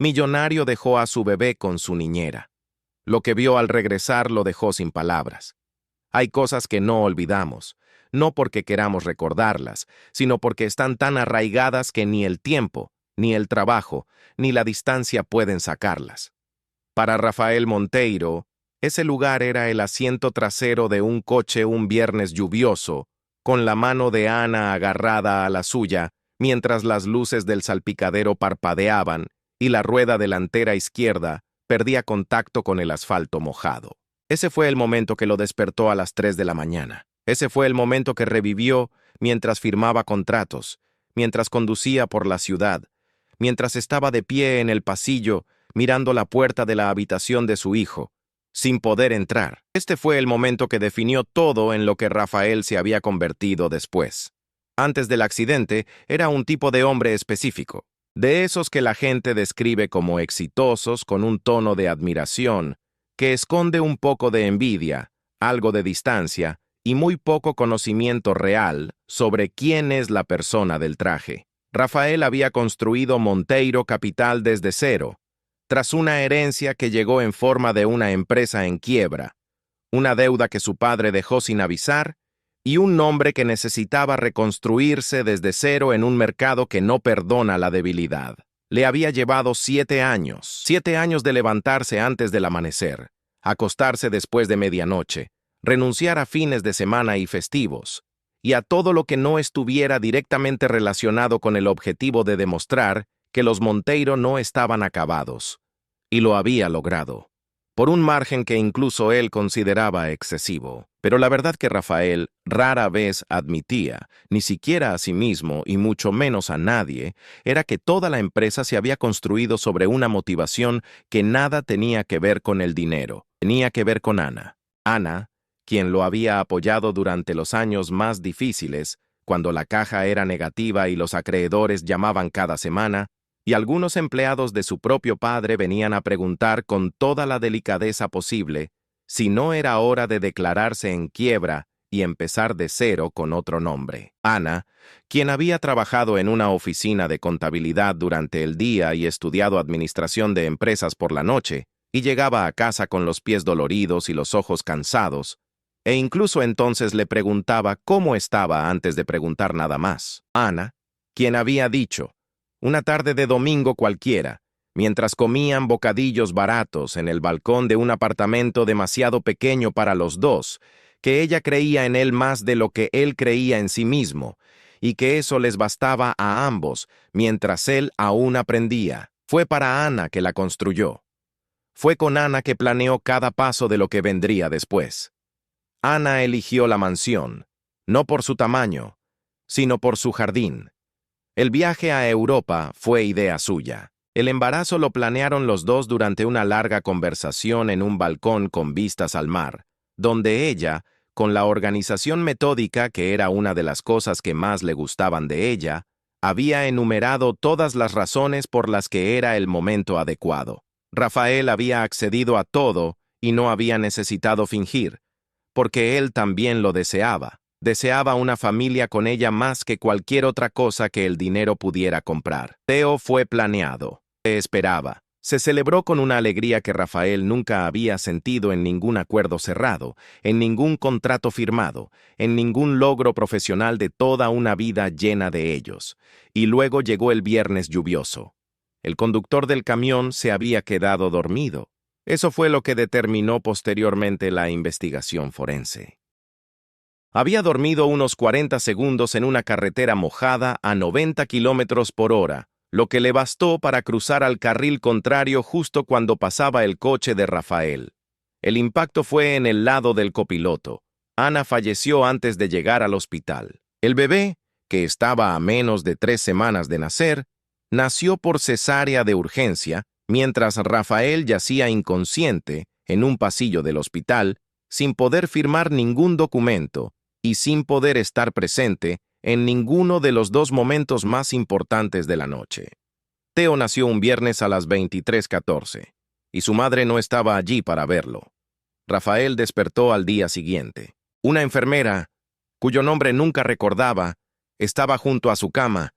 millonario dejó a su bebé con su niñera. Lo que vio al regresar lo dejó sin palabras. Hay cosas que no olvidamos, no porque queramos recordarlas, sino porque están tan arraigadas que ni el tiempo, ni el trabajo, ni la distancia pueden sacarlas. Para Rafael Monteiro, ese lugar era el asiento trasero de un coche un viernes lluvioso, con la mano de Ana agarrada a la suya, mientras las luces del salpicadero parpadeaban y la rueda delantera izquierda perdía contacto con el asfalto mojado. Ese fue el momento que lo despertó a las 3 de la mañana. Ese fue el momento que revivió mientras firmaba contratos, mientras conducía por la ciudad, mientras estaba de pie en el pasillo mirando la puerta de la habitación de su hijo, sin poder entrar. Este fue el momento que definió todo en lo que Rafael se había convertido después. Antes del accidente, era un tipo de hombre específico, de esos que la gente describe como exitosos con un tono de admiración, que esconde un poco de envidia, algo de distancia y muy poco conocimiento real sobre quién es la persona del traje. Rafael había construido Monteiro Capital desde cero, tras una herencia que llegó en forma de una empresa en quiebra, una deuda que su padre dejó sin avisar y un nombre que necesitaba reconstruirse desde cero en un mercado que no perdona la debilidad. Le había llevado 7 años de levantarse antes del amanecer, acostarse después de medianoche, renunciar a fines de semana y festivos, y a todo lo que no estuviera directamente relacionado con el objetivo de demostrar que los Monteiro no estaban acabados. Y lo había logrado, por un margen que incluso él consideraba excesivo. Pero la verdad que Rafael rara vez admitía, ni siquiera a sí mismo y mucho menos a nadie, era que toda la empresa se había construido sobre una motivación que nada tenía que ver con el dinero, tenía que ver con Ana. Ana, quien lo había apoyado durante los años más difíciles, cuando la caja era negativa y los acreedores llamaban cada semana, y algunos empleados de su propio padre venían a preguntar con toda la delicadeza posible si no era hora de declararse en quiebra y empezar de cero con otro nombre. Ana, quien había trabajado en una oficina de contabilidad durante el día y estudiado administración de empresas por la noche, y llegaba a casa con los pies doloridos y los ojos cansados, e incluso entonces le preguntaba cómo estaba antes de preguntar nada más. Ana, quien había dicho, una tarde de domingo cualquiera, mientras comían bocadillos baratos en el balcón de un apartamento demasiado pequeño para los dos, que ella creía en él más de lo que él creía en sí mismo, y que eso les bastaba a ambos, mientras él aún aprendía. Fue para Ana que la construyó. Fue con Ana que planeó cada paso de lo que vendría después. Ana eligió la mansión, no por su tamaño, sino por su jardín. El viaje a Europa fue idea suya. El embarazo lo planearon los dos durante una larga conversación en un balcón con vistas al mar, donde ella, con la organización metódica que era una de las cosas que más le gustaban de ella, había enumerado todas las razones por las que era el momento adecuado. Rafael había accedido a todo y no había necesitado fingir, porque él también lo deseaba. Deseaba una familia con ella más que cualquier otra cosa que el dinero pudiera comprar. Teo fue planeado. Se esperaba. Se celebró con una alegría que Rafael nunca había sentido en ningún acuerdo cerrado, en ningún contrato firmado, en ningún logro profesional de toda una vida llena de ellos. Y luego llegó el viernes lluvioso. El conductor del camión se había quedado dormido. Eso fue lo que determinó posteriormente la investigación forense. Había dormido unos 40 segundos en una carretera mojada a 90 kilómetros por hora, lo que le bastó para cruzar al carril contrario justo cuando pasaba el coche de Rafael. El impacto fue en el lado del copiloto. Ana falleció antes de llegar al hospital. El bebé, que estaba a menos de 3 semanas de nacer, nació por cesárea de urgencia, mientras Rafael yacía inconsciente en un pasillo del hospital, sin poder firmar ningún documento y sin poder estar presente en ninguno de los dos momentos más importantes de la noche. Teo nació un viernes a las 23:14, y su madre no estaba allí para verlo. Rafael despertó al día siguiente. Una enfermera, cuyo nombre nunca recordaba, estaba junto a su cama,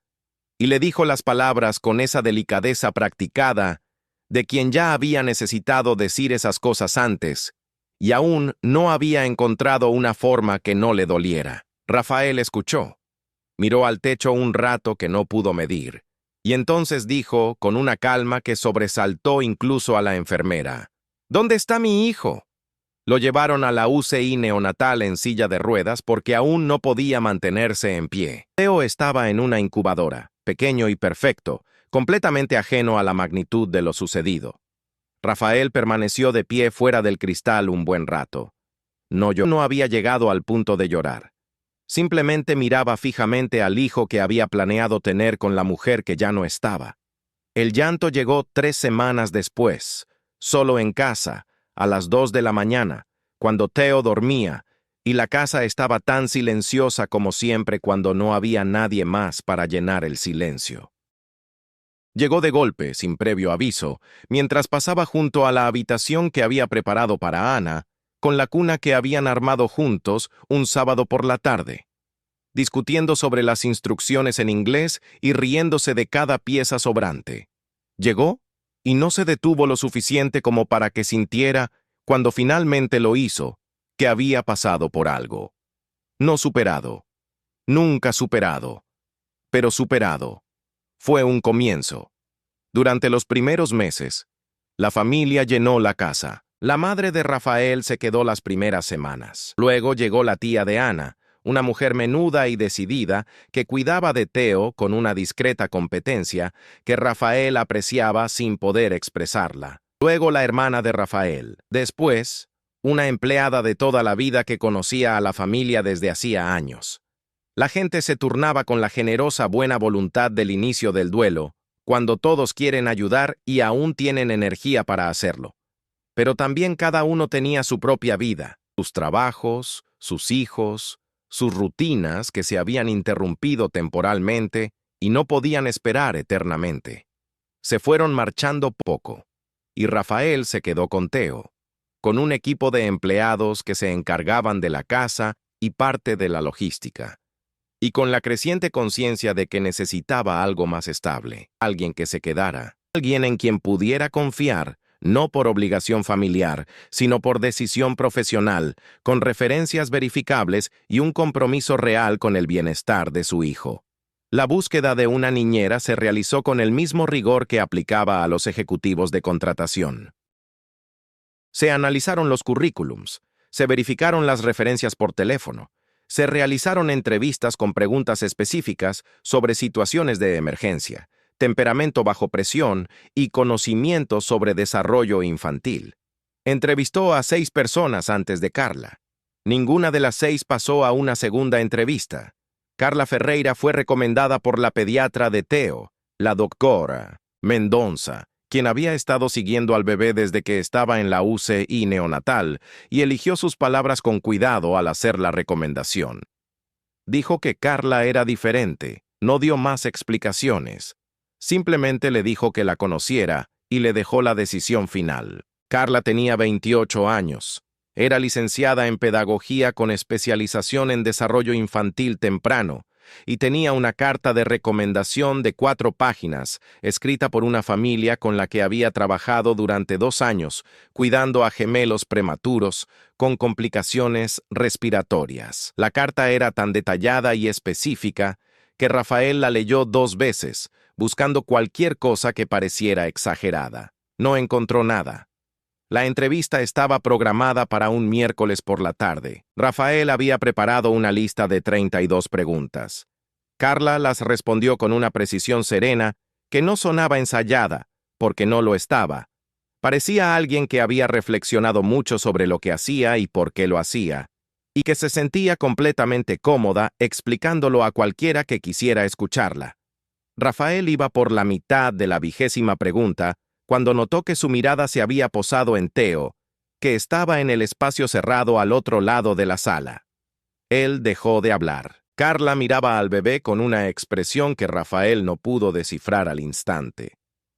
y le dijo las palabras con esa delicadeza practicada de quien ya había necesitado decir esas cosas antes, y aún no había encontrado una forma que no le doliera. Rafael escuchó, miró al techo un rato que no pudo medir, y entonces dijo, con una calma que sobresaltó incluso a la enfermera, ¿Dónde está mi hijo? Lo llevaron a la UCI neonatal en silla de ruedas porque aún no podía mantenerse en pie. Teo estaba en una incubadora, pequeño y perfecto, completamente ajeno a la magnitud de lo sucedido. Rafael permaneció de pie fuera del cristal un buen rato. No había llegado al punto de llorar. Simplemente miraba fijamente al hijo que había planeado tener con la mujer que ya no estaba. El llanto llegó 3 semanas después, solo en casa, a las 2 de la mañana, cuando Teo dormía, y la casa estaba tan silenciosa como siempre cuando no había nadie más para llenar el silencio. Llegó de golpe, sin previo aviso, mientras pasaba junto a la habitación que había preparado para Ana, con la cuna que habían armado juntos un sábado por la tarde, discutiendo sobre las instrucciones en inglés y riéndose de cada pieza sobrante. Llegó y no se detuvo lo suficiente como para que sintiera, cuando finalmente lo hizo, que había pasado por algo. No superado, nunca superado, pero superado. Fue un comienzo. Durante los primeros meses, la familia llenó la casa. La madre de Rafael se quedó las primeras semanas. Luego llegó la tía de Ana, una mujer menuda y decidida que cuidaba de Teo con una discreta competencia que Rafael apreciaba sin poder expresarla. Luego la hermana de Rafael. Después, una empleada de toda la vida que conocía a la familia desde hacía años. La gente se turnaba con la generosa buena voluntad del inicio del duelo, cuando todos quieren ayudar y aún tienen energía para hacerlo. Pero también cada uno tenía su propia vida, sus trabajos, sus hijos, sus rutinas que se habían interrumpido temporalmente y no podían esperar eternamente. Se fueron marchando poco, y Rafael se quedó con Teo, con un equipo de empleados que se encargaban de la casa y parte de la logística, y con la creciente conciencia de que necesitaba algo más estable, alguien que se quedara, alguien en quien pudiera confiar, no por obligación familiar, sino por decisión profesional, con referencias verificables y un compromiso real con el bienestar de su hijo. La búsqueda de una niñera se realizó con el mismo rigor que aplicaba a los ejecutivos de contratación. Se analizaron los currículums, se verificaron las referencias por teléfono, se realizaron entrevistas con preguntas específicas sobre situaciones de emergencia, temperamento bajo presión y conocimiento sobre desarrollo infantil. Entrevistó a 6 personas antes de Carla. Ninguna de las 6 pasó a una segunda entrevista. Carla Ferreira fue recomendada por la pediatra de Teo, la doctora Mendonza, quien había estado siguiendo al bebé desde que estaba en la UCI neonatal y eligió sus palabras con cuidado al hacer la recomendación. Dijo que Carla era diferente, no dio más explicaciones. Simplemente le dijo que la conociera y le dejó la decisión final. Carla tenía 28 años. Era licenciada en pedagogía con especialización en desarrollo infantil temprano y tenía una carta de recomendación de 4 páginas, escrita por una familia con la que había trabajado durante 2 años, cuidando a gemelos prematuros con complicaciones respiratorias. La carta era tan detallada y específica que Rafael la leyó 2 veces, buscando cualquier cosa que pareciera exagerada. No encontró nada. La entrevista estaba programada para un miércoles por la tarde. Rafael había preparado una lista de 32 preguntas. Carla las respondió con una precisión serena que no sonaba ensayada, porque no lo estaba. Parecía alguien que había reflexionado mucho sobre lo que hacía y por qué lo hacía, y que se sentía completamente cómoda explicándolo a cualquiera que quisiera escucharla. Rafael iba por la mitad de la 20ª pregunta, cuando notó que su mirada se había posado en Teo, que estaba en el espacio cerrado al otro lado de la sala. Él dejó de hablar. Carla miraba al bebé con una expresión que Rafael no pudo descifrar al instante.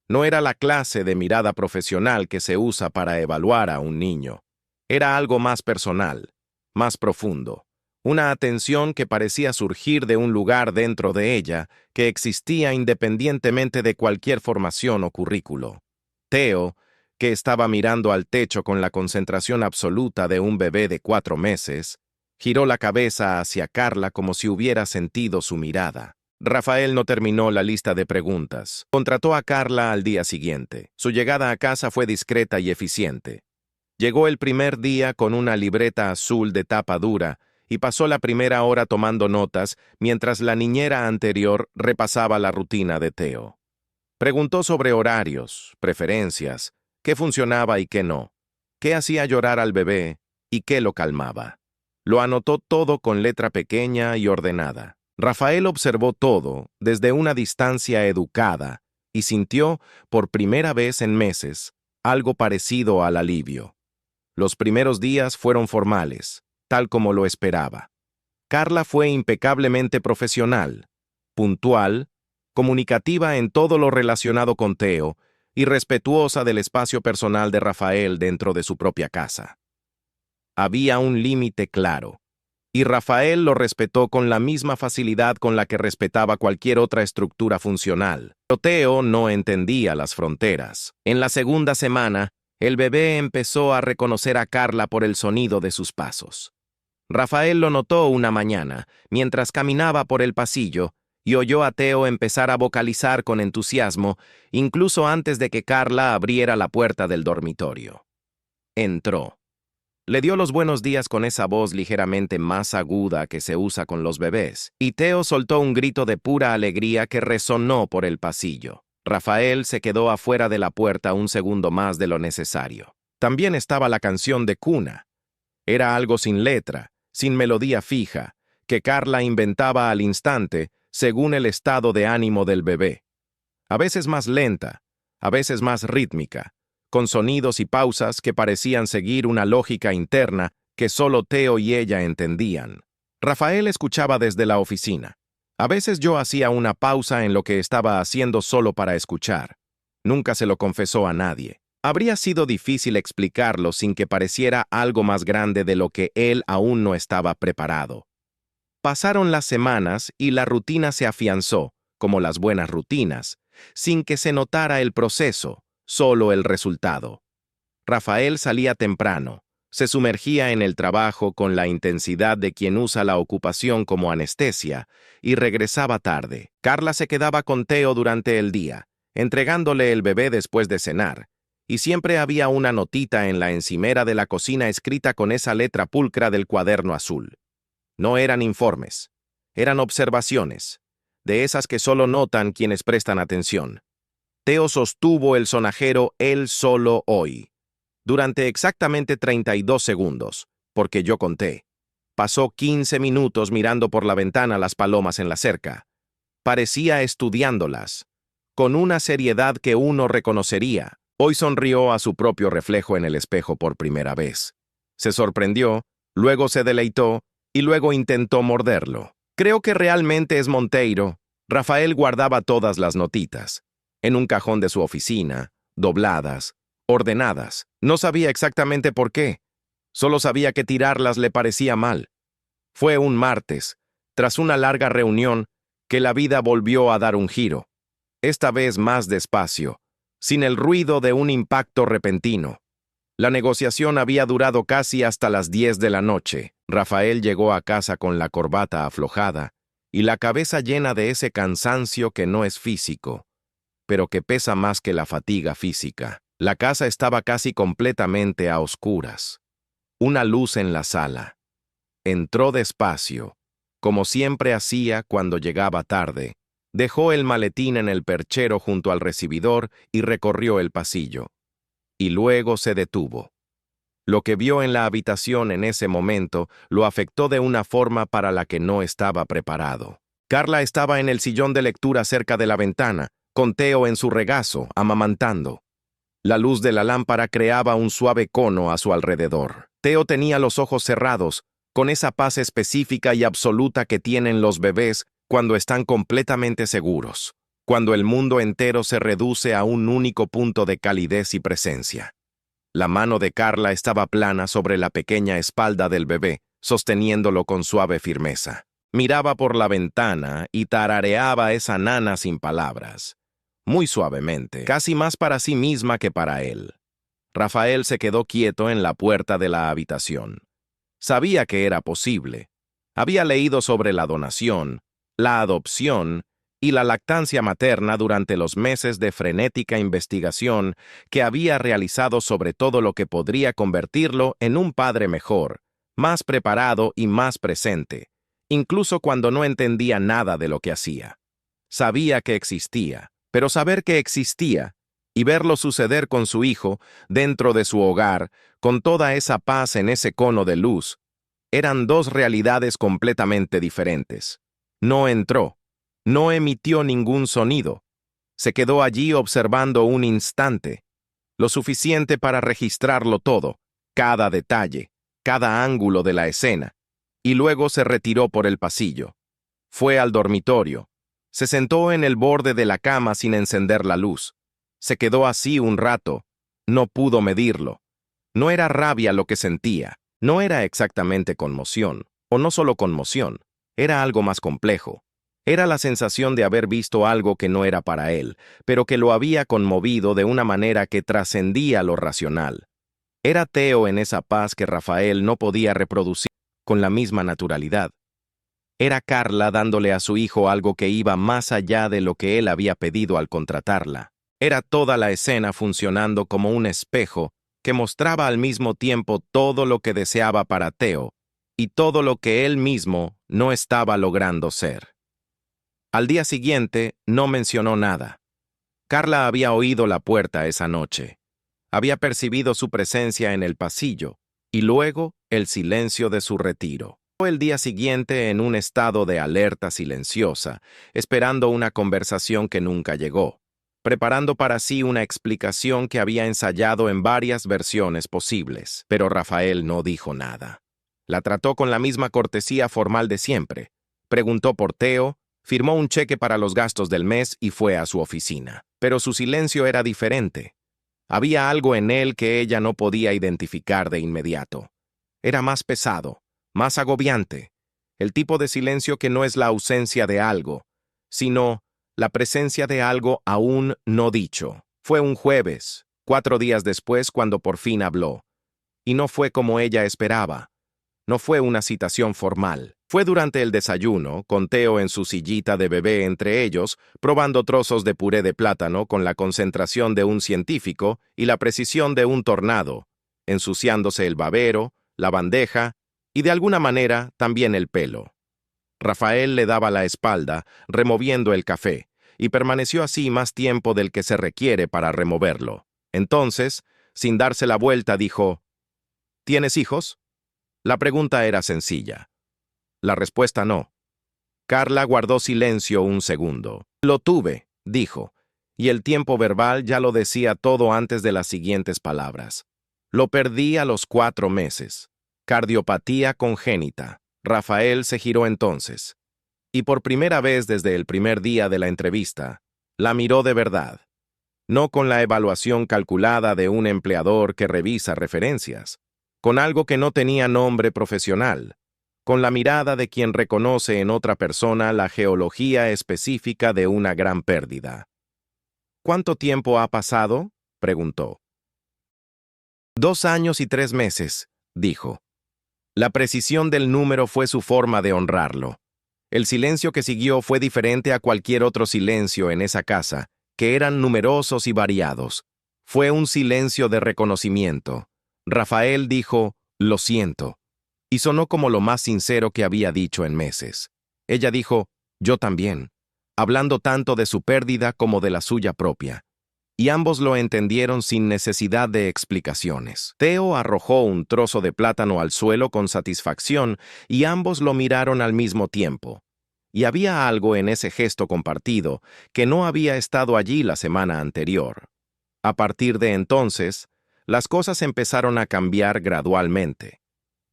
No era la clase de mirada profesional que se usa para evaluar a un niño. Era algo más personal, más profundo. Una atención que parecía surgir de un lugar dentro de ella que existía independientemente de cualquier formación o currículo. Teo, que estaba mirando al techo con la concentración absoluta de un bebé de 4 meses, giró la cabeza hacia Carla como si hubiera sentido su mirada. Rafael no terminó la lista de preguntas. Contrató a Carla al día siguiente. Su llegada a casa fue discreta y eficiente. Llegó el primer día con una libreta azul de tapa dura y pasó la primera hora tomando notas mientras la niñera anterior repasaba la rutina de Teo. Preguntó sobre horarios, preferencias, qué funcionaba y qué no, qué hacía llorar al bebé y qué lo calmaba. Lo anotó todo con letra pequeña y ordenada. Rafael observó todo desde una distancia educada y sintió, por primera vez en meses, algo parecido al alivio. Los primeros días fueron formales, tal como lo esperaba. Carla fue impecablemente profesional, puntual, comunicativa en todo lo relacionado con Teo y respetuosa del espacio personal de Rafael dentro de su propia casa. Había un límite claro, y Rafael lo respetó con la misma facilidad con la que respetaba cualquier otra estructura funcional. Pero Teo no entendía las fronteras. En la segunda semana, el bebé empezó a reconocer a Carla por el sonido de sus pasos. Rafael lo notó una mañana, mientras caminaba por el pasillo, y oyó a Teo empezar a vocalizar con entusiasmo, incluso antes de que Carla abriera la puerta del dormitorio. Entró. Le dio los buenos días con esa voz ligeramente más aguda que se usa con los bebés, y Teo soltó un grito de pura alegría que resonó por el pasillo. Rafael se quedó afuera de la puerta un segundo más de lo necesario. También estaba la canción de cuna. Era algo sin letra, sin melodía fija, que Carla inventaba al instante según el estado de ánimo del bebé. A veces más lenta, a veces más rítmica, con sonidos y pausas que parecían seguir una lógica interna que solo Teo y ella entendían. Rafael escuchaba desde la oficina. A veces yo hacía una pausa en lo que estaba haciendo solo para escuchar. Nunca se lo confesó a nadie. Habría sido difícil explicarlo sin que pareciera algo más grande de lo que él aún no estaba preparado. Pasaron las semanas y la rutina se afianzó, como las buenas rutinas, sin que se notara el proceso, solo el resultado. Rafael salía temprano, se sumergía en el trabajo con la intensidad de quien usa la ocupación como anestesia y regresaba tarde. Carla se quedaba con Teo durante el día, entregándole el bebé después de cenar, y siempre había una notita en la encimera de la cocina escrita con esa letra pulcra del cuaderno azul. No eran informes, eran observaciones, de esas que solo notan quienes prestan atención. Teo sostuvo el sonajero él solo hoy, durante exactamente 32 segundos, porque yo conté. Pasó 15 minutos mirando por la ventana las palomas en la cerca. Parecía estudiándolas, con una seriedad que uno reconocería. Hoy sonrió a su propio reflejo en el espejo por primera vez. Se sorprendió, luego se deleitó, y luego intentó morderlo. Creo que realmente es Monteiro. Rafael guardaba todas las notitas, en un cajón de su oficina, dobladas, ordenadas. No sabía exactamente por qué. Solo sabía que tirarlas le parecía mal. Fue un martes, tras una larga reunión, que la vida volvió a dar un giro. Esta vez más despacio, sin el ruido de un impacto repentino. La negociación había durado casi hasta las 10 de la noche. Rafael llegó a casa con la corbata aflojada y la cabeza llena de ese cansancio que no es físico, pero que pesa más que la fatiga física. La casa estaba casi completamente a oscuras. Una luz en la sala. Entró despacio, como siempre hacía cuando llegaba tarde. Dejó el maletín en el perchero junto al recibidor y recorrió el pasillo. Y luego se detuvo. Lo que vio en la habitación en ese momento lo afectó de una forma para la que no estaba preparado. Carla estaba en el sillón de lectura cerca de la ventana, con Teo en su regazo, amamantando. La luz de la lámpara creaba un suave cono a su alrededor. Teo tenía los ojos cerrados, con esa paz específica y absoluta que tienen los bebés cuando están completamente seguros, cuando el mundo entero se reduce a un único punto de calidez y presencia. La mano de Carla estaba plana sobre la pequeña espalda del bebé, sosteniéndolo con suave firmeza. Miraba por la ventana y tarareaba esa nana sin palabras. muy suavemente, casi más para sí misma que para él. Rafael se quedó quieto en la puerta de la habitación. Sabía que era posible. Había leído sobre la donación, la adopción y la lactancia materna durante los meses de frenética investigación que había realizado sobre todo lo que podría convertirlo en un padre mejor, más preparado y más presente, incluso cuando no entendía nada de lo que hacía. Sabía que existía, pero saber que existía y verlo suceder con su hijo, dentro de su hogar, con toda esa paz en ese cono de luz, eran dos realidades completamente diferentes. No entró, no emitió ningún sonido. Se quedó allí observando un instante, lo suficiente para registrarlo todo, cada detalle, cada ángulo de la escena, y luego se retiró por el pasillo. Fue al dormitorio. Se sentó en el borde de la cama sin encender la luz. Se quedó así un rato. No pudo medirlo. No era rabia lo que sentía. No era exactamente conmoción, o no solo conmoción. Era algo más complejo. Era la sensación de haber visto algo que no era para él, pero que lo había conmovido de una manera que trascendía lo racional. Era Theo en esa paz que Rafael no podía reproducir con la misma naturalidad. Era Carla dándole a su hijo algo que iba más allá de lo que él había pedido al contratarla. Era toda la escena funcionando como un espejo que mostraba al mismo tiempo todo lo que deseaba para Theo y todo lo que él mismo no estaba logrando ser. Al día siguiente no mencionó nada. Carla había oído la puerta esa noche. Había percibido su presencia en el pasillo y luego el silencio de su retiro. El día siguiente en un estado de alerta silenciosa, esperando una conversación que nunca llegó, preparando para sí una explicación que había ensayado en varias versiones posibles, pero Rafael no dijo nada. La trató con la misma cortesía formal de siempre. Preguntó por Theo, firmó un cheque para los gastos del mes y fue a su oficina. Pero su silencio era diferente. Había algo en él que ella no podía identificar de inmediato. Era más pesado, más agobiante, el tipo de silencio que no es la ausencia de algo, sino la presencia de algo aún no dicho. Fue un jueves, 4 días después, cuando por fin habló. Y no fue como ella esperaba. No fue una citación formal. Fue durante el desayuno, con Theo en su sillita de bebé entre ellos, probando trozos de puré de plátano con la concentración de un científico y la precisión de un tornado, ensuciándose el babero, la bandeja y de alguna manera también el pelo. Rafael le daba la espalda, removiendo el café, y permaneció así más tiempo del que se requiere para removerlo. Entonces, sin darse la vuelta, dijo: ¿Tienes hijos? La pregunta era sencilla. La respuesta no. Carla guardó silencio un segundo. Lo tuve, dijo, y el tiempo verbal ya lo decía todo antes de las siguientes palabras. Lo perdí a los 4 meses. Cardiopatía congénita. Rafael se giró entonces. Y por primera vez desde el primer día de la entrevista, la miró de verdad. No con la evaluación calculada de un empleador que revisa referencias, con algo que no tenía nombre profesional, con la mirada de quien reconoce en otra persona la geología específica de una gran pérdida. ¿Cuánto tiempo ha pasado?, preguntó. 2 años y 3 meses, dijo. La precisión del número fue su forma de honrarlo. El silencio que siguió fue diferente a cualquier otro silencio en esa casa, que eran numerosos y variados. Fue un silencio de reconocimiento. Rafael dijo: «Lo siento», y sonó como lo más sincero que había dicho en meses. Ella dijo: «Yo también», hablando tanto de su pérdida como de la suya propia. Y ambos lo entendieron sin necesidad de explicaciones. Theo arrojó un trozo de plátano al suelo con satisfacción y ambos lo miraron al mismo tiempo. Y había algo en ese gesto compartido que no había estado allí la semana anterior. A partir de entonces, las cosas empezaron a cambiar gradualmente,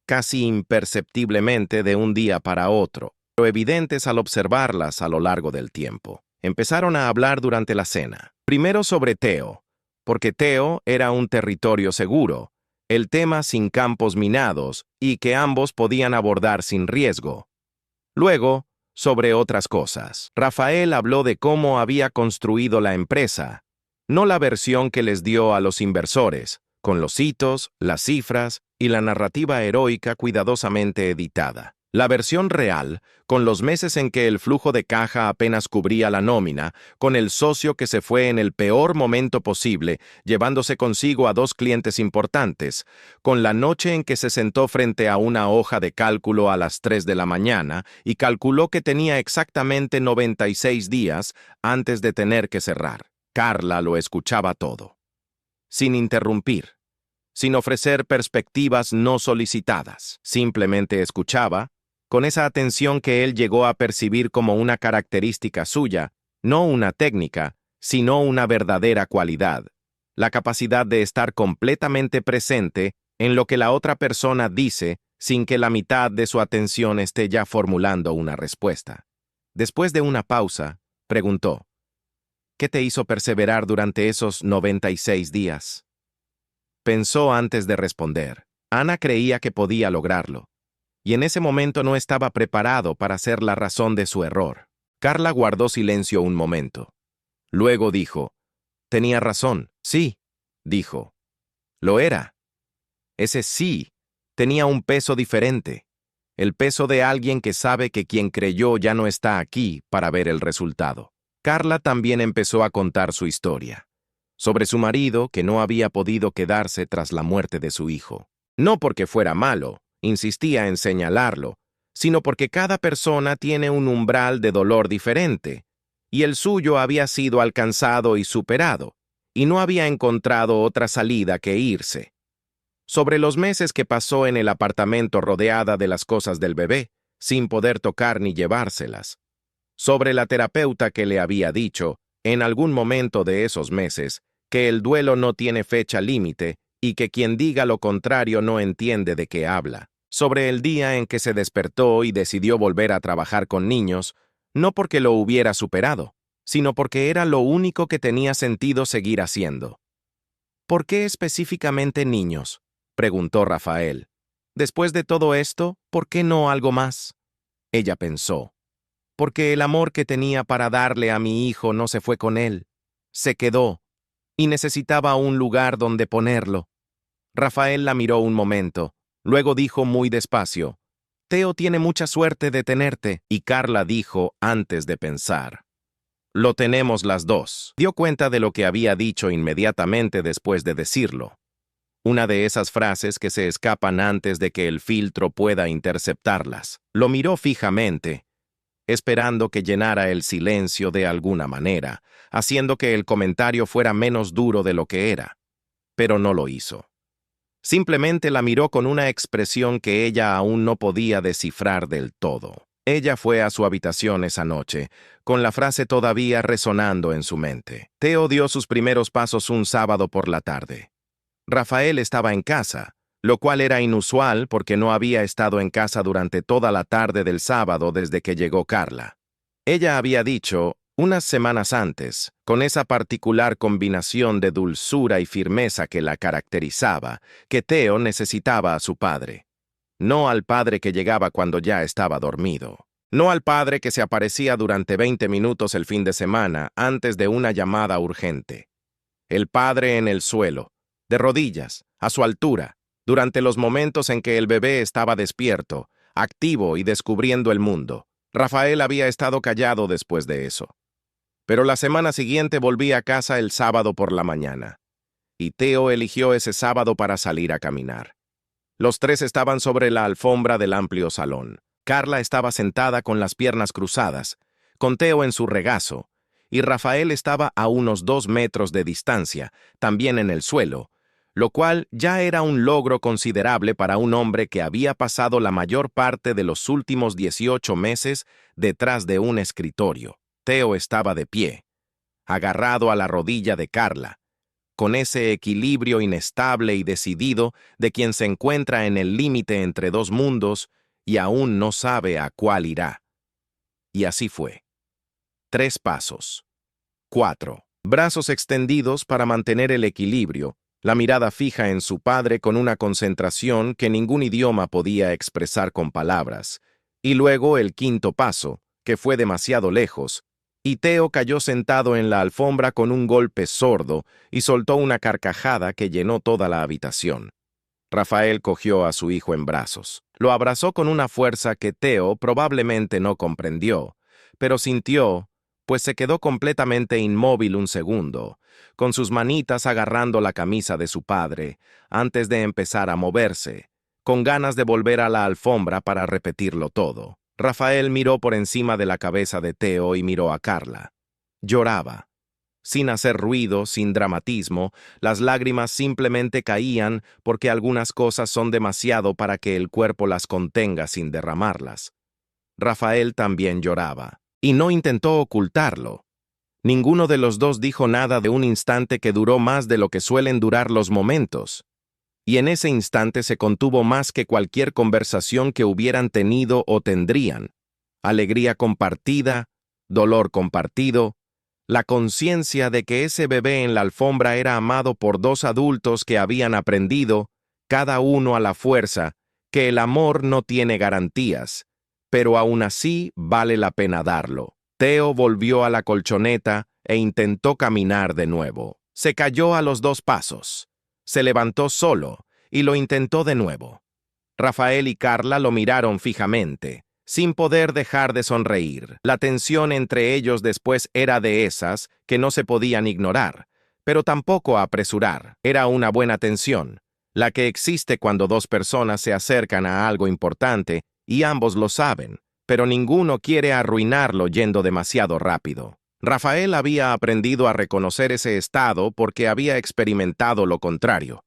casi imperceptiblemente de un día para otro, pero evidentes al observarlas a lo largo del tiempo. Empezaron a hablar durante la cena. Primero sobre Theo, porque Theo era un territorio seguro, el tema sin campos minados y que ambos podían abordar sin riesgo. Luego, sobre otras cosas. Rafael habló de cómo había construido la empresa, no la versión que les dio a los inversores, con los hitos, las cifras y la narrativa heroica cuidadosamente editada. La versión real, con los meses en que el flujo de caja apenas cubría la nómina, con el socio que se fue en el peor momento posible, llevándose consigo a 2 clientes importantes, con la noche en que se sentó frente a una hoja de cálculo a las 3 de la mañana y calculó que tenía exactamente 96 días antes de tener que cerrar. Carla lo escuchaba todo, sin interrumpir, sin ofrecer perspectivas no solicitadas. Simplemente escuchaba, con esa atención que él llegó a percibir como una característica suya, no una técnica, sino una verdadera cualidad, la capacidad de estar completamente presente en lo que la otra persona dice sin que la mitad de su atención esté ya formulando una respuesta. Después de una pausa, preguntó, ¿qué te hizo perseverar durante esos 96 días? Pensó antes de responder. Ana creía que podía lograrlo, y en ese momento no estaba preparado para ser la razón de su error. Carla guardó silencio un momento. Luego dijo, «Tenía razón, sí», dijo. «Lo era». Ese sí tenía un peso diferente, el peso de alguien que sabe que quien creyó ya no está aquí para ver el resultado. Carla también empezó a contar su historia, sobre su marido que no había podido quedarse tras la muerte de su hijo. No porque fuera malo, insistía en señalarlo, sino porque cada persona tiene un umbral de dolor diferente, y el suyo había sido alcanzado y superado, y no había encontrado otra salida que irse. Sobre los meses que pasó en el apartamento rodeada de las cosas del bebé, sin poder tocar ni llevárselas. Sobre la terapeuta que le había dicho, en algún momento de esos meses, que el duelo no tiene fecha límite y que quien diga lo contrario no entiende de qué habla. Sobre el día en que se despertó y decidió volver a trabajar con niños, no porque lo hubiera superado, sino porque era lo único que tenía sentido seguir haciendo. ¿Por qué específicamente niños?, preguntó Rafael. Después de todo esto, ¿por qué no algo más? Ella pensó. Porque el amor que tenía para darle a mi hijo no se fue con él. Se quedó, y necesitaba un lugar donde ponerlo. Rafael la miró un momento, luego dijo muy despacio, «Teo tiene mucha suerte de tenerte», y Carla dijo antes de pensar, «Lo tenemos las dos». Dio cuenta de lo que había dicho inmediatamente después de decirlo. Una de esas frases que se escapan antes de que el filtro pueda interceptarlas. Lo miró fijamente, esperando que llenara el silencio de alguna manera, haciendo que el comentario fuera menos duro de lo que era. Pero no lo hizo. Simplemente la miró con una expresión que ella aún no podía descifrar del todo. Ella fue a su habitación esa noche, con la frase todavía resonando en su mente. Teo dio sus primeros pasos un sábado por la tarde. Rafael estaba en casa, lo cual era inusual porque no había estado en casa durante toda la tarde del sábado desde que llegó Carla. Ella había dicho, unas semanas antes, con esa particular combinación de dulzura y firmeza que la caracterizaba, que Teo necesitaba a su padre. No al padre que llegaba cuando ya estaba dormido. No al padre que se aparecía durante 20 minutos el fin de semana antes de una llamada urgente. El padre en el suelo, de rodillas, a su altura, durante los momentos en que el bebé estaba despierto, activo y descubriendo el mundo. Rafael había estado callado después de eso. Pero la semana siguiente volví a casa el sábado por la mañana, y Teo eligió ese sábado para salir a caminar. Los tres estaban sobre la alfombra del amplio salón. Carla estaba sentada con las piernas cruzadas, con Teo en su regazo, y Rafael estaba a unos 2 metros de distancia, también en el suelo, lo cual ya era un logro considerable para un hombre que había pasado la mayor parte de los últimos 18 meses detrás de un escritorio. Teo estaba de pie, agarrado a la rodilla de Carla, con ese equilibrio inestable y decidido de quien se encuentra en el límite entre 2 mundos y aún no sabe a cuál irá. Y así fue. 3 pasos. 4. Brazos extendidos para mantener el equilibrio, la mirada fija en su padre con una concentración que ningún idioma podía expresar con palabras. Y luego el 5.º paso, que fue demasiado lejos, y Teo cayó sentado en la alfombra con un golpe sordo y soltó una carcajada que llenó toda la habitación. Rafael cogió a su hijo en brazos. Lo abrazó con una fuerza que Teo probablemente no comprendió, pero sintió, pues se quedó completamente inmóvil un segundo, con sus manitas agarrando la camisa de su padre, antes de empezar a moverse, con ganas de volver a la alfombra para repetirlo todo. Rafael miró por encima de la cabeza de Teo y miró a Carla. Lloraba. Sin hacer ruido, sin dramatismo, las lágrimas simplemente caían porque algunas cosas son demasiado para que el cuerpo las contenga sin derramarlas. Rafael también lloraba, y no intentó ocultarlo. Ninguno de los dos dijo nada de un instante que duró más de lo que suelen durar los momentos. Y en ese instante se contuvo más que cualquier conversación que hubieran tenido o tendrían. Alegría compartida, dolor compartido, la conciencia de que ese bebé en la alfombra era amado por dos adultos que habían aprendido, cada uno a la fuerza, que el amor no tiene garantías, pero aún así vale la pena darlo. Teo volvió a la colchoneta e intentó caminar de nuevo. Se cayó a los 2 pasos. Se levantó solo y lo intentó de nuevo. Rafael y Carla lo miraron fijamente, sin poder dejar de sonreír. La tensión entre ellos después era de esas que no se podían ignorar, pero tampoco apresurar. Era una buena tensión, la que existe cuando dos personas se acercan a algo importante y ambos lo saben, pero ninguno quiere arruinarlo yendo demasiado rápido. Rafael había aprendido a reconocer ese estado porque había experimentado lo contrario.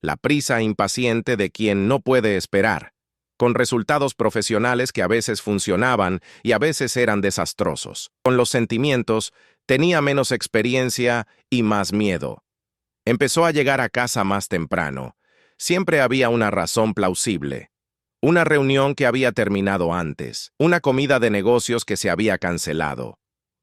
La prisa impaciente de quien no puede esperar, con resultados profesionales que a veces funcionaban y a veces eran desastrosos. Con los sentimientos, tenía menos experiencia y más miedo. Empezó a llegar a casa más temprano. Siempre había una razón plausible. Una reunión que había terminado antes, una comida de negocios que se había cancelado,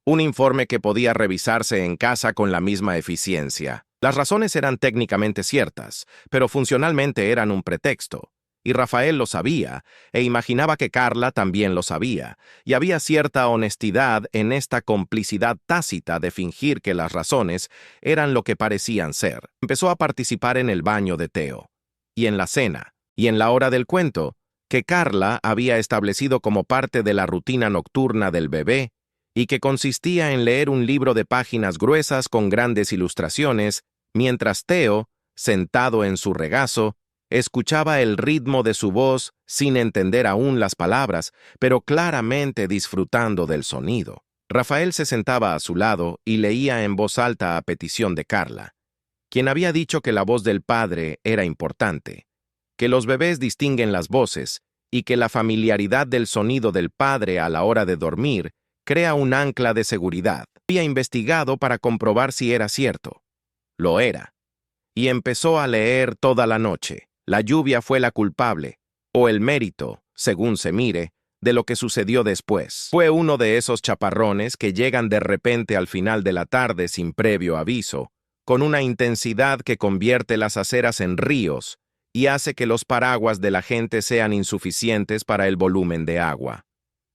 un informe que podía revisarse en casa con la misma eficiencia. Las razones eran técnicamente ciertas, pero funcionalmente eran un pretexto. Y Rafael lo sabía, e imaginaba que Carla también lo sabía, y había cierta honestidad en esta complicidad tácita de fingir que las razones eran lo que parecían ser. Empezó a participar en el baño de Teo, y en la cena, y en la hora del cuento, que Carla había establecido como parte de la rutina nocturna del bebé, y que consistía en leer un libro de páginas gruesas con grandes ilustraciones, mientras Teo, sentado en su regazo, escuchaba el ritmo de su voz sin entender aún las palabras, pero claramente disfrutando del sonido. Rafael se sentaba a su lado y leía en voz alta a petición de Carla, quien había dicho que la voz del padre era importante, que los bebés distinguen las voces y que la familiaridad del sonido del padre a la hora de dormir crea un ancla de seguridad. Había investigado para comprobar si era cierto. Lo era. Y empezó a leer toda la noche. La lluvia fue la culpable, o el mérito, según se mire, de lo que sucedió después. Fue uno de esos chaparrones que llegan de repente al final de la tarde sin previo aviso, con una intensidad que convierte las aceras en ríos y hace que los paraguas de la gente sean insuficientes para el volumen de agua.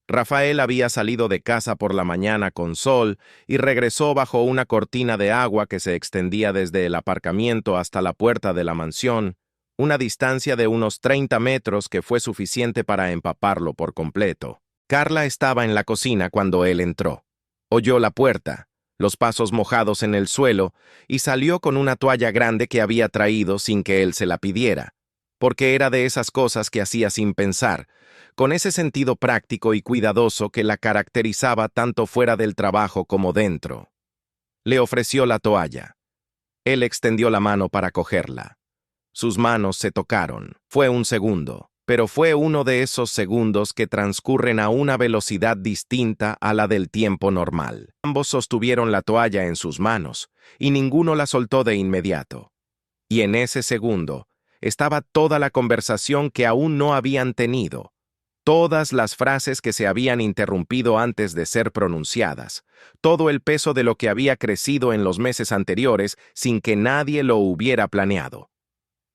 Rafael había salido de casa por la mañana con sol y regresó bajo una cortina de agua que se extendía desde el aparcamiento hasta la puerta de la mansión, una distancia de unos 30 metros que fue suficiente para empaparlo por completo. Carla estaba en la cocina cuando él entró. Oyó la puerta, los pasos mojados en el suelo, y salió con una toalla grande que había traído sin que él se la pidiera, porque era de esas cosas que hacía sin pensar, con ese sentido práctico y cuidadoso que la caracterizaba tanto fuera del trabajo como dentro. Le ofreció la toalla. Él extendió la mano para cogerla. Sus manos se tocaron. Fue un segundo, pero fue uno de esos segundos que transcurren a una velocidad distinta a la del tiempo normal. Ambos sostuvieron la toalla en sus manos, y ninguno la soltó de inmediato. Y en ese segundo estaba toda la conversación que aún no habían tenido, todas las frases que se habían interrumpido antes de ser pronunciadas, todo el peso de lo que había crecido en los meses anteriores sin que nadie lo hubiera planeado.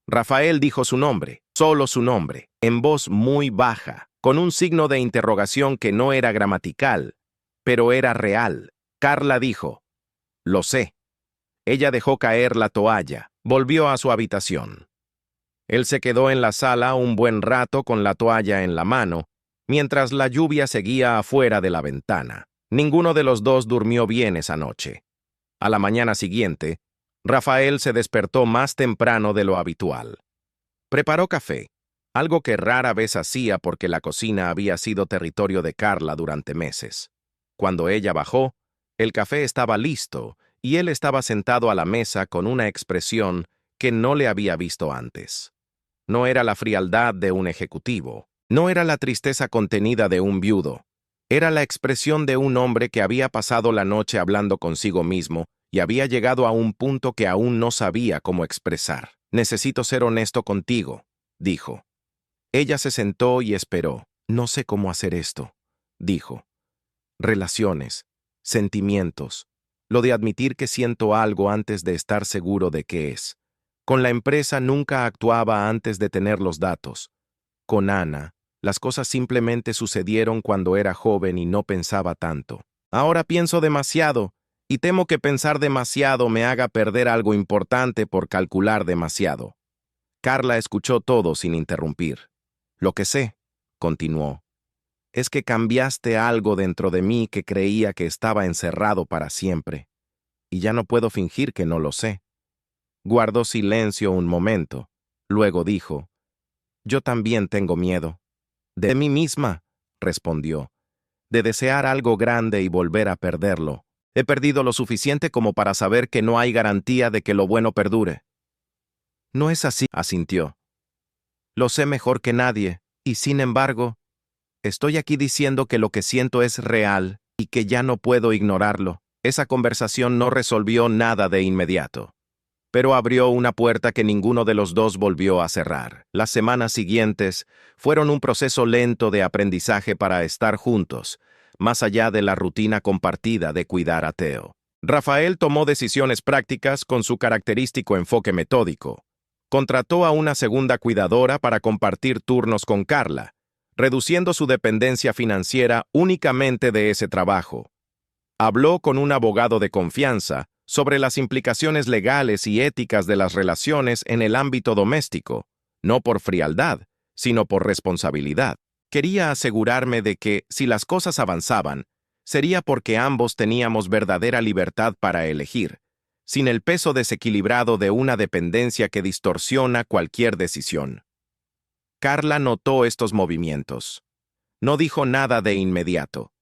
Rafael dijo su nombre, solo su nombre, en voz muy baja, con un signo de interrogación que no era gramatical, pero era real. Carla dijo, «Lo sé». Ella dejó caer la toalla, volvió a su habitación. Él se quedó en la sala un buen rato con la toalla en la mano, mientras la lluvia seguía afuera de la ventana. Ninguno de los dos durmió bien esa noche. A la mañana siguiente, Rafael se despertó más temprano de lo habitual. Preparó café, algo que rara vez hacía porque la cocina había sido territorio de Carla durante meses. Cuando ella bajó, el café estaba listo y él estaba sentado a la mesa con una expresión que no le había visto antes. No era la frialdad de un ejecutivo, no era la tristeza contenida de un viudo, era la expresión de un hombre que había pasado la noche hablando consigo mismo y había llegado a un punto que aún no sabía cómo expresar. «Necesito ser honesto contigo», dijo. Ella se sentó y esperó. «No sé cómo hacer esto», dijo. «Relaciones, sentimientos, lo de admitir que siento algo antes de estar seguro de qué es. Con la empresa nunca actuaba antes de tener los datos. Con Ana, las cosas simplemente sucedieron cuando era joven y no pensaba tanto. Ahora pienso demasiado, y temo que pensar demasiado me haga perder algo importante por calcular demasiado». Carla escuchó todo sin interrumpir. «Lo que sé», continuó, «es que cambiaste algo dentro de mí que creía que estaba encerrado para siempre, y ya no puedo fingir que no lo sé». Guardó silencio un momento. Luego dijo, «Yo también tengo miedo». «De mí misma», respondió, «de desear algo grande y volver a perderlo. He perdido lo suficiente como para saber que no hay garantía de que lo bueno perdure». «No es así», asintió. «Lo sé mejor que nadie, y sin embargo, estoy aquí diciendo que lo que siento es real y que ya no puedo ignorarlo». Esa conversación no resolvió nada de inmediato, pero abrió una puerta que ninguno de los dos volvió a cerrar. Las semanas siguientes fueron un proceso lento de aprendizaje para estar juntos, más allá de la rutina compartida de cuidar a Theo. Rafael tomó decisiones prácticas con su característico enfoque metódico. Contrató a una segunda cuidadora para compartir turnos con Carla, reduciendo su dependencia financiera únicamente de ese trabajo. Habló con un abogado de confianza sobre las implicaciones legales y éticas de las relaciones en el ámbito doméstico, no por frialdad, sino por responsabilidad. Quería asegurarme de que, si las cosas avanzaban, sería porque ambos teníamos verdadera libertad para elegir, sin el peso desequilibrado de una dependencia que distorsiona cualquier decisión. Carla notó estos movimientos. No dijo nada de inmediato.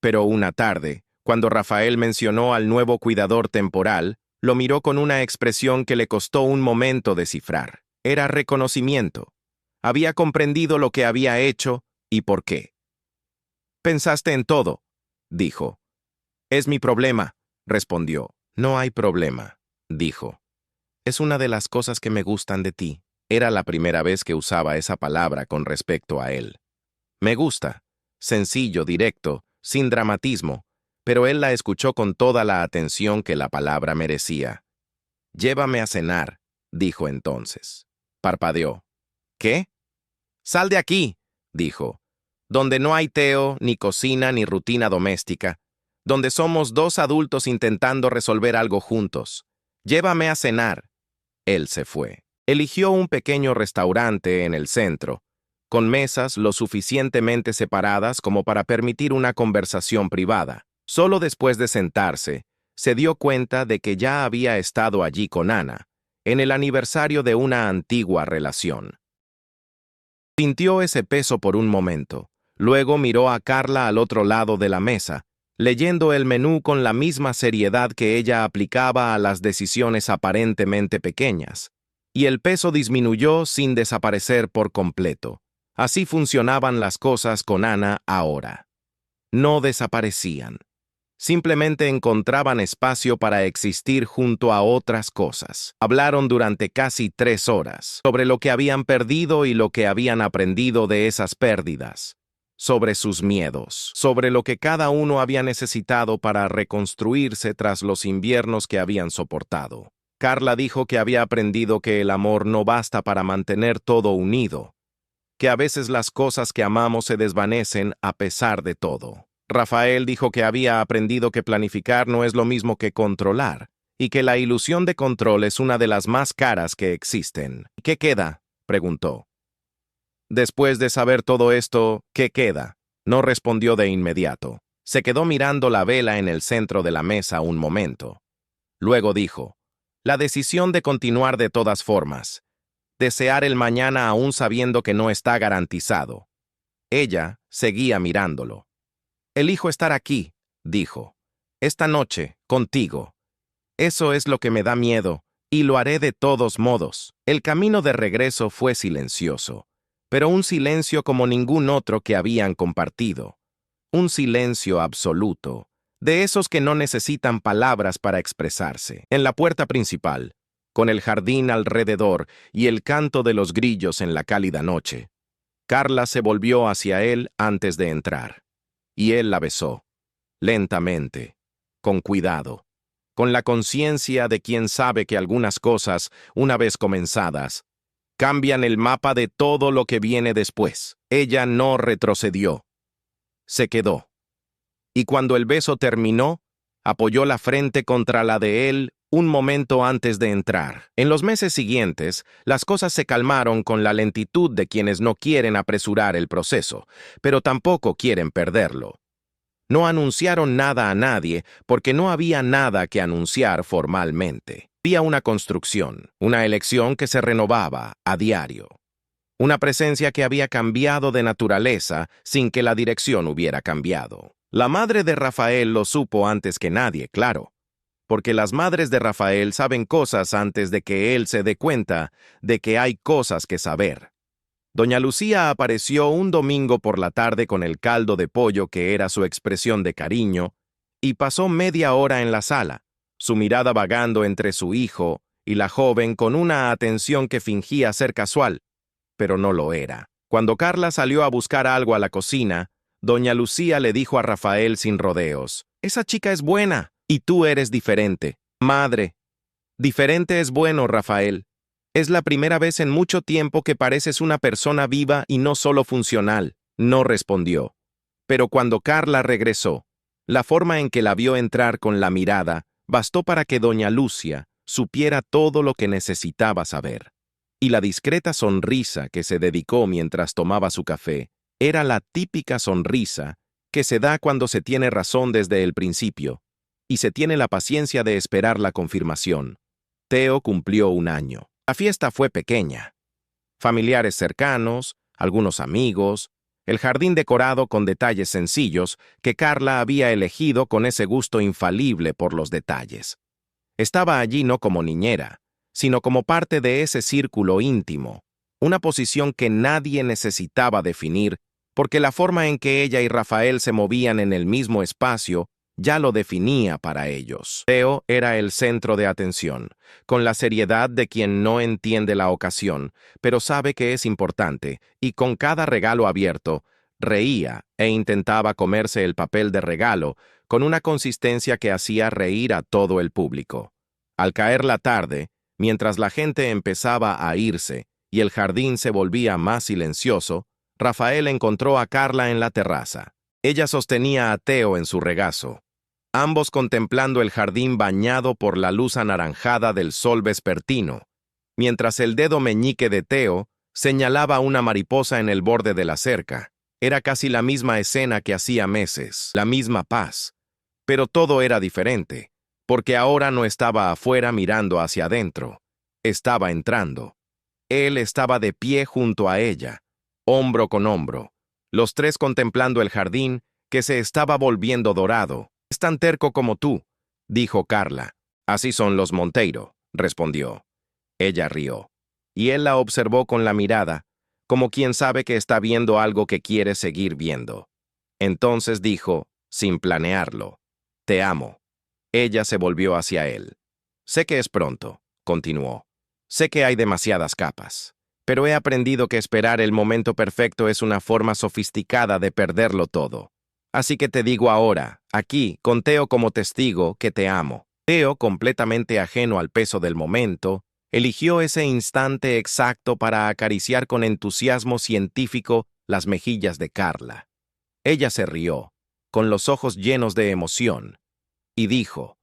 Pero una tarde, cuando Rafael mencionó al nuevo cuidador temporal, lo miró con una expresión que le costó un momento descifrar. Era reconocimiento. Había comprendido lo que había hecho y por qué. «Pensaste en todo», dijo. «Es mi problema», respondió. «No hay problema», dijo. «Es una de las cosas que me gustan de ti». Era la primera vez que usaba esa palabra con respecto a él. «Me gusta». Sencillo, directo, sin dramatismo, pero él la escuchó con toda la atención que la palabra merecía. «Llévame a cenar», dijo entonces. Parpadeó. «¿Qué?» «Sal de aquí», dijo. «Donde no hay Theo, ni cocina, ni rutina doméstica. Donde somos dos adultos intentando resolver algo juntos. Llévame a cenar». Él se fue. Eligió un pequeño restaurante en el centro, con mesas lo suficientemente separadas como para permitir una conversación privada. Solo después de sentarse, se dio cuenta de que ya había estado allí con Ana, en el aniversario de una antigua relación. Sintió ese peso por un momento. Luego miró a Carla al otro lado de la mesa, leyendo el menú con la misma seriedad que ella aplicaba a las decisiones aparentemente pequeñas. Y el peso disminuyó sin desaparecer por completo. Así funcionaban las cosas con Ana ahora. No desaparecían. Simplemente encontraban espacio para existir junto a otras cosas. Hablaron durante casi 3 horas sobre lo que habían perdido y lo que habían aprendido de esas pérdidas, sobre sus miedos, sobre lo que cada uno había necesitado para reconstruirse tras los inviernos que habían soportado. Carla dijo que había aprendido que el amor no basta para mantener todo unido, que a veces las cosas que amamos se desvanecen a pesar de todo. Rafael dijo que había aprendido que planificar no es lo mismo que controlar, y que la ilusión de control es una de las más caras que existen. ¿Qué queda?, preguntó. Después de saber todo esto, ¿qué queda? No respondió de inmediato. Se quedó mirando la vela en el centro de la mesa un momento. Luego dijo, la decisión de continuar de todas formas. Desear el mañana aún sabiendo que no está garantizado. Ella seguía mirándolo. Elijo estar aquí, dijo. Esta noche, contigo. Eso es lo que me da miedo, y lo haré de todos modos. El camino de regreso fue silencioso, pero un silencio como ningún otro que habían compartido. Un silencio absoluto, de esos que no necesitan palabras para expresarse. En la puerta principal, con el jardín alrededor y el canto de los grillos en la cálida noche, Carla se volvió hacia él antes de entrar, y él la besó, lentamente, con cuidado, con la conciencia de quien sabe que algunas cosas, una vez comenzadas, cambian el mapa de todo lo que viene después. Ella no retrocedió. Se quedó. Y cuando el beso terminó, apoyó la frente contra la de él un momento antes de entrar. En los meses siguientes, las cosas se calmaron con la lentitud de quienes no quieren apresurar el proceso, pero tampoco quieren perderlo. No anunciaron nada a nadie porque no había nada que anunciar formalmente. Había una construcción, una elección que se renovaba a diario. Una presencia que había cambiado de naturaleza sin que la dirección hubiera cambiado. La madre de Rafael lo supo antes que nadie, claro, porque las madres de Rafael saben cosas antes de que él se dé cuenta de que hay cosas que saber. Doña Lucía apareció un domingo por la tarde con el caldo de pollo que era su expresión de cariño, y pasó media hora en la sala, su mirada vagando entre su hijo y la joven con una atención que fingía ser casual, pero no lo era. Cuando Carla salió a buscar algo a la cocina, doña Lucía le dijo a Rafael sin rodeos, «Esa chica es buena, y tú eres diferente. Madre, diferente es bueno, Rafael. Es la primera vez en mucho tiempo que pareces una persona viva y no solo funcional». No respondió. Pero cuando Carla regresó, la forma en que la vio entrar con la mirada bastó para que doña Lucia supiera todo lo que necesitaba saber. Y la discreta sonrisa que se dedicó mientras tomaba su café era la típica sonrisa que se da cuando se tiene razón desde el principio y se tiene la paciencia de esperar la confirmación. Teo cumplió 1 año. La fiesta fue pequeña. Familiares cercanos, algunos amigos, el jardín decorado con detalles sencillos que Carla había elegido con ese gusto infalible por los detalles. Estaba allí no como niñera, sino como parte de ese círculo íntimo, una posición que nadie necesitaba definir, porque la forma en que ella y Rafael se movían en el mismo espacio ya lo definía para ellos. Teo era el centro de atención, con la seriedad de quien no entiende la ocasión, pero sabe que es importante, y con cada regalo abierto, reía e intentaba comerse el papel de regalo con una consistencia que hacía reír a todo el público. Al caer la tarde, mientras la gente empezaba a irse y el jardín se volvía más silencioso, Rafael encontró a Carla en la terraza. Ella sostenía a Teo en su regazo, ambos contemplando el jardín bañado por la luz anaranjada del sol vespertino, mientras el dedo meñique de Teo señalaba una mariposa en el borde de la cerca. Era casi la misma escena que hacía meses, la misma paz, pero todo era diferente, porque ahora no estaba afuera mirando hacia adentro, estaba entrando. Él estaba de pie junto a ella, hombro con hombro, los tres contemplando el jardín que se estaba volviendo dorado. «Es tan terco como tú», dijo Carla. «Así son los Monteiro», respondió. Ella rió, y él la observó con la mirada, como quien sabe que está viendo algo que quiere seguir viendo. Entonces dijo, sin planearlo, «Te amo». Ella se volvió hacia él. «Sé que es pronto», continuó. «Sé que hay demasiadas capas, pero he aprendido que esperar el momento perfecto es una forma sofisticada de perderlo todo. Así que te digo ahora, aquí, con Teo como testigo, que te amo». Teo, completamente ajeno al peso del momento, Eligió ese instante exacto para acariciar con entusiasmo científico las mejillas de Carla. Ella se rió, con los ojos llenos de emoción, y dijo,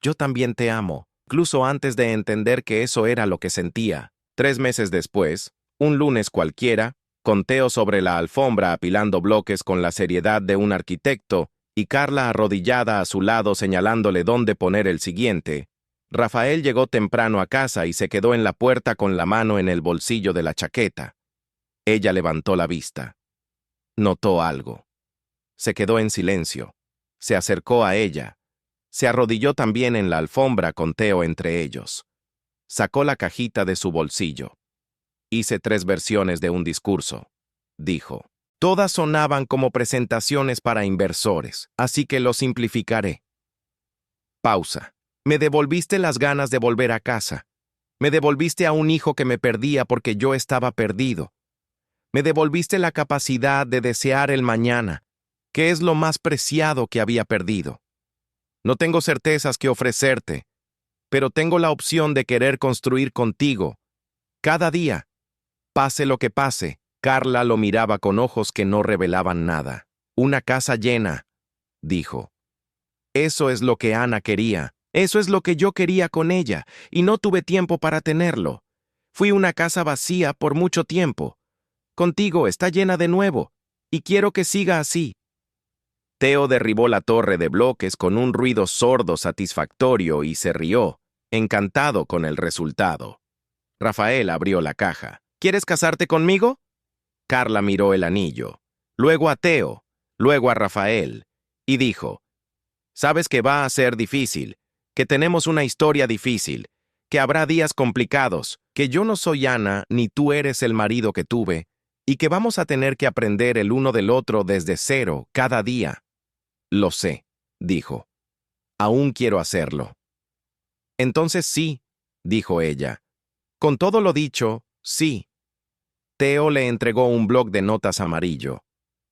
«Yo también te amo», incluso antes de entender que eso era lo que sentía. 3 meses después, un lunes cualquiera, con Theo sobre la alfombra apilando bloques con la seriedad de un arquitecto y Carla arrodillada a su lado señalándole dónde poner el siguiente, Rafael llegó temprano a casa y se quedó en la puerta con la mano en el bolsillo de la chaqueta. Ella levantó la vista. Notó algo. Se quedó en silencio. Se acercó a ella. Se arrodilló también en la alfombra con Theo entre ellos. Sacó la cajita de su bolsillo. «Hice 3 versiones de un discurso», dijo. «Todas sonaban como presentaciones para inversores, así que lo simplificaré». Pausa. «Me devolviste las ganas de volver a casa. Me devolviste a un hijo que me perdía porque yo estaba perdido. Me devolviste la capacidad de desear el mañana, que es lo más preciado que había perdido. No tengo certezas que ofrecerte, pero tengo la opción de querer construir contigo. Cada día, pase lo que pase». Carla lo miraba con ojos que no revelaban nada. «Una casa llena», dijo. «Eso es lo que Ana quería. Eso es lo que yo quería con ella, y no tuve tiempo para tenerlo. Fui una casa vacía por mucho tiempo. Contigo está llena de nuevo, y quiero que siga así». Theo derribó la torre de bloques con un ruido sordo satisfactorio y se rió, encantado con el resultado. Rafael abrió la caja. «¿Quieres casarte conmigo?» Carla miró el anillo, luego a Theo, luego a Rafael, y dijo, «Sabes que va a ser difícil, que tenemos una historia difícil, que habrá días complicados, que yo no soy Ana ni tú eres el marido que tuve, y que vamos a tener que aprender el uno del otro desde cero cada día». «Lo sé», dijo. «Aún quiero hacerlo». «Entonces sí», dijo ella. «Con todo lo dicho, sí». Theo le entregó un bloc de notas amarillo.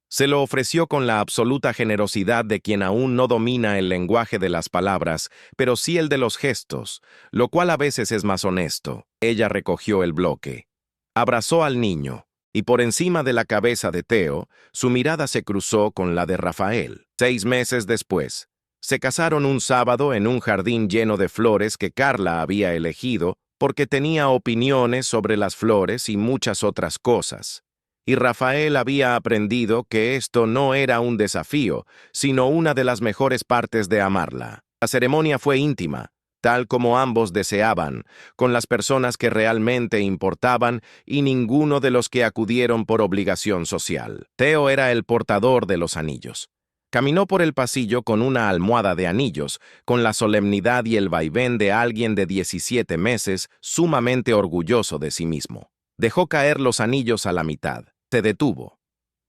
Se lo ofreció con la absoluta generosidad de quien aún no domina el lenguaje de las palabras, pero sí el de los gestos, lo cual a veces es más honesto. Ella recogió el bloque. Abrazó al niño, y por encima de la cabeza de Theo, su mirada se cruzó con la de Rafael. 6 meses después, se casaron un sábado en un jardín lleno de flores que Carla había elegido, porque tenía opiniones sobre las flores y muchas otras cosas. Y Rafael había aprendido que esto no era un desafío, sino una de las mejores partes de amarla. La ceremonia fue íntima, tal como ambos deseaban, con las personas que realmente importaban y ninguno de los que acudieron por obligación social. Theo era el portador de los anillos. Caminó por el pasillo con una almohada de anillos, con la solemnidad y el vaivén de alguien de 17 meses, sumamente orgulloso de sí mismo. Dejó caer los anillos a la mitad. Se detuvo.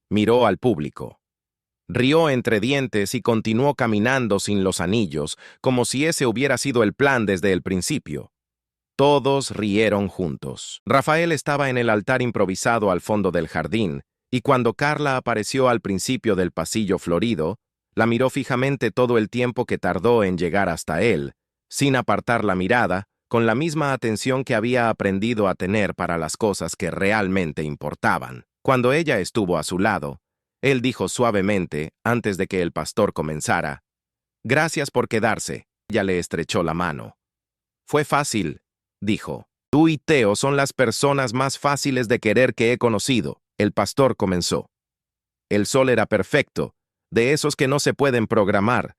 Miró al público. Rió entre dientes y continuó caminando sin los anillos, como si ese hubiera sido el plan desde el principio. Todos rieron juntos. Rafael estaba en el altar improvisado al fondo del jardín, y cuando Carla apareció al principio del pasillo florido, la miró fijamente todo el tiempo que tardó en llegar hasta él, sin apartar la mirada, con la misma atención que había aprendido a tener para las cosas que realmente importaban. Cuando ella estuvo a su lado, él dijo suavemente, antes de que el pastor comenzara, «Gracias por quedarse». Ella le estrechó la mano. «Fue fácil», dijo. «Tú y Theo son las personas más fáciles de querer que he conocido». El pastor comenzó. El sol era perfecto, de esos que no se pueden programar.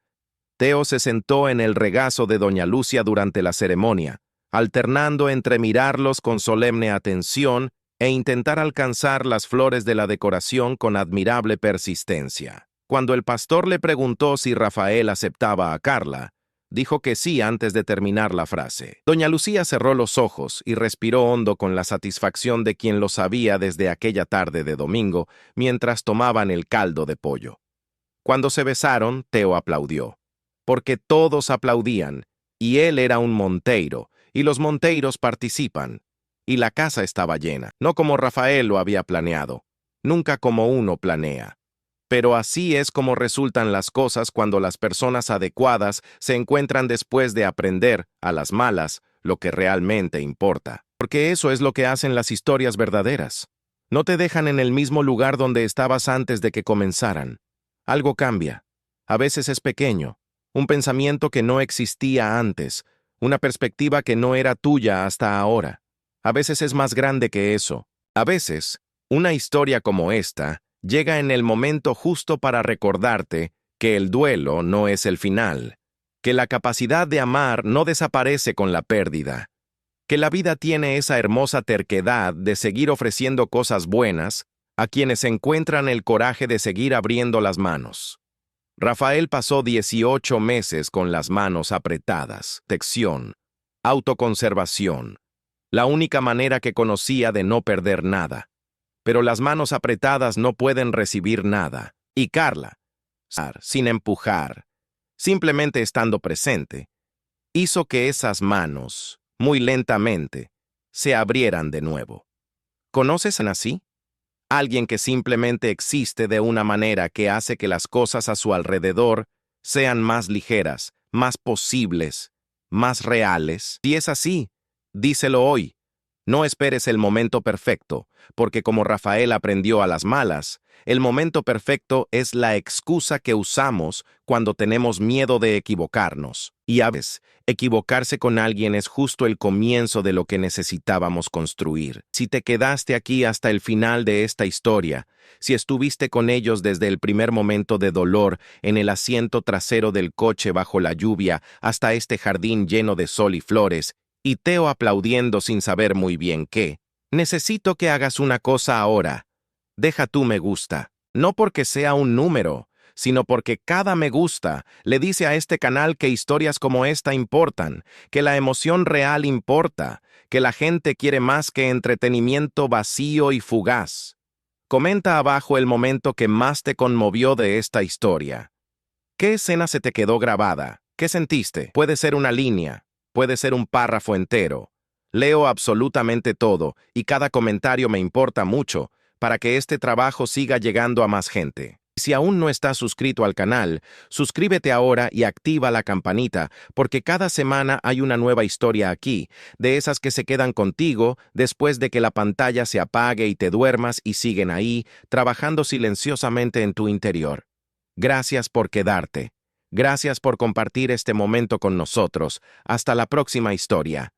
Theo se sentó en el regazo de doña Lucia durante la ceremonia, alternando entre mirarlos con solemne atención e intentar alcanzar las flores de la decoración con admirable persistencia. Cuando el pastor le preguntó si Rafael aceptaba a Carla, dijo que sí antes de terminar la frase. Doña Lucía cerró los ojos y respiró hondo con la satisfacción de quien lo sabía desde aquella tarde de domingo, mientras tomaban el caldo de pollo. Cuando se besaron, Theo aplaudió, porque todos aplaudían, y él era un monteiro, y los monteiros participan, y la casa estaba llena, no como Rafael lo había planeado, nunca como uno planea. Pero así es como resultan las cosas cuando las personas adecuadas se encuentran después de aprender, a las malas, lo que realmente importa. Porque eso es lo que hacen las historias verdaderas. No te dejan en el mismo lugar donde estabas antes de que comenzaran. Algo cambia. A veces es pequeño, un pensamiento que no existía antes, una perspectiva que no era tuya hasta ahora. A veces es más grande que eso. A veces, una historia como esta llega en el momento justo para recordarte que el duelo no es el final, que la capacidad de amar no desaparece con la pérdida, que la vida tiene esa hermosa terquedad de seguir ofreciendo cosas buenas a quienes encuentran el coraje de seguir abriendo las manos. Rafael pasó 18 meses con las manos apretadas, protección, autoconservación, la única manera que conocía de no perder nada. Pero las manos apretadas no pueden recibir nada. Y Carla, sin empujar, simplemente estando presente, hizo que esas manos, muy lentamente, se abrieran de nuevo. ¿Conoces a así? Alguien que simplemente existe de una manera que hace que las cosas a su alrededor sean más ligeras, más posibles, más reales. Si es así, díselo hoy. No esperes el momento perfecto, porque como Rafael aprendió a las malas, el momento perfecto es la excusa que usamos cuando tenemos miedo de equivocarnos. Y a veces, equivocarse con alguien es justo el comienzo de lo que necesitábamos construir. Si te quedaste aquí hasta el final de esta historia, si estuviste con ellos desde el primer momento de dolor en el asiento trasero del coche bajo la lluvia hasta este jardín lleno de sol y flores, y Teo aplaudiendo sin saber muy bien qué, necesito que hagas una cosa ahora. Deja tu me gusta, no porque sea un número, sino porque cada me gusta le dice a este canal que historias como esta importan, que la emoción real importa, que la gente quiere más que entretenimiento vacío y fugaz. Comenta abajo el momento que más te conmovió de esta historia. ¿Qué escena se te quedó grabada? ¿Qué sentiste? Puede ser una línea, puede ser un párrafo entero. Leo absolutamente todo y cada comentario me importa mucho para que este trabajo siga llegando a más gente. Si aún no estás suscrito al canal, suscríbete ahora y activa la campanita, porque cada semana hay una nueva historia aquí, de esas que se quedan contigo después de que la pantalla se apague y te duermas y siguen ahí, trabajando silenciosamente en tu interior. Gracias por quedarte. Gracias por compartir este momento con nosotros. Hasta la próxima historia.